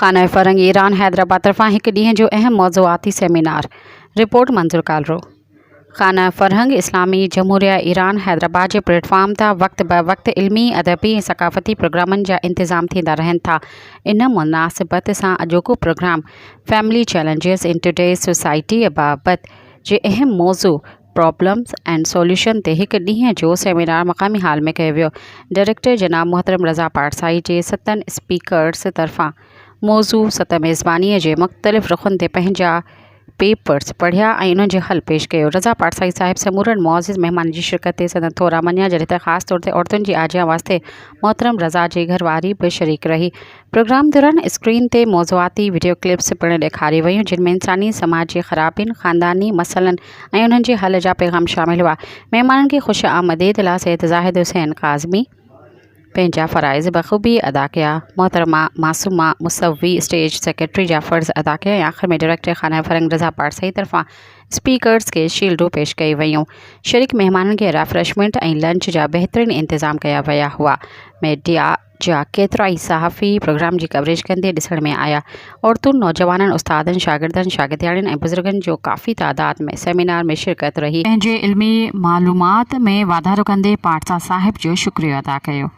खाना फ़रंग ईरान हैदराबाद तरफ़ां हिकु ॾींहं जो अहम मौज़ूआती सेमिनार। रिपोर्ट मंज़ूर कालरो। खाना फ़रंग इस्लामी जमहूरिया ईरान हैदराबाद जे प्लेटफॉर्म तां वक़्त ब वक़्त इल्मी अदबी ऐं सक़ाफ़ती प्रोग्रामनि जा इंतज़ाम थींदा रहनि था। इन मुनासिबत सां अॼोको program family challenges in today's society बाबति जे अहम मौज़ू प्रॉब्लम्स एंड सॉल्यूशन ते हिकु ॾींहं जो सेमिनार मक़ामी हाल में कयो वियो। डायरेक्टर जनाब मोहतरम रज़ा पारसाई जे 7 स्पीकर्स तरफ़ां मौज़ू 7 मेज़बानीअ जे मुख़्तलिफ़ रुख़नि ते पंहिंजा पेपर्स पढ़िया ऐं उन्हनि जो हल पेश कयो। रज़ा पारसाई साहिब समूरनि मुआज़िज़ महिमान जी शिरकत ते सदन थोरा मञिया, जॾहिं त ख़ासि तौर ते औरतुनि जी आजिया वास्ते मोहतरम रज़ा जी घरवारी बि शरीक रही। प्रोग्राम दौरान स्क्रीन ते मौज़ूआती वीडियो क्लिप्स पिणु ॾेखारी वयूं, जिन में इंसानी समाज जी ख़राबियुनि, ख़ानदानी मसइलनि ऐं उन्हनि जे हल जा पैगाम शामिल हुआ। महिमाननि खे ख़ुशि आमदीद लाइ सैयद ज़ाहिद हुसैन काज़मी पंहिंजा फ़राइज़ बख़ूबी अदा कया। मोहतरमा मासूमा मुसवी स्टेज सेक्रेटरी जा फ़र्ज़ अदा कया ऐं आख़िर में डायरेक्टर खाना फ़रंग रज़ा पारसाई तरफ़ां स्पीकर्स के शील्डूं पेश कई वयूं। शरीक महिमाननि खे रिफ्रेशमेंट ऐं लंच जा बहितरीन इंतज़ाम कया विया हुआ। मीडिया जा केतिरा ई सहाफ़ी प्रोग्राम जी कवरेज कंदे ॾिसण में आया। औरतुनि, नौजवाननि, उस्तादनि, शागिर्दनि, शागिर्दियाणियुनि ऐं बुज़ुर्गनि जो काफ़ी तादाद में सेमिनार में शिरकत रही। पंहिंजे इल्मी मालूमात में वाधारो कंदे पारसा साहिब जो शुक्रिया अदा कयो।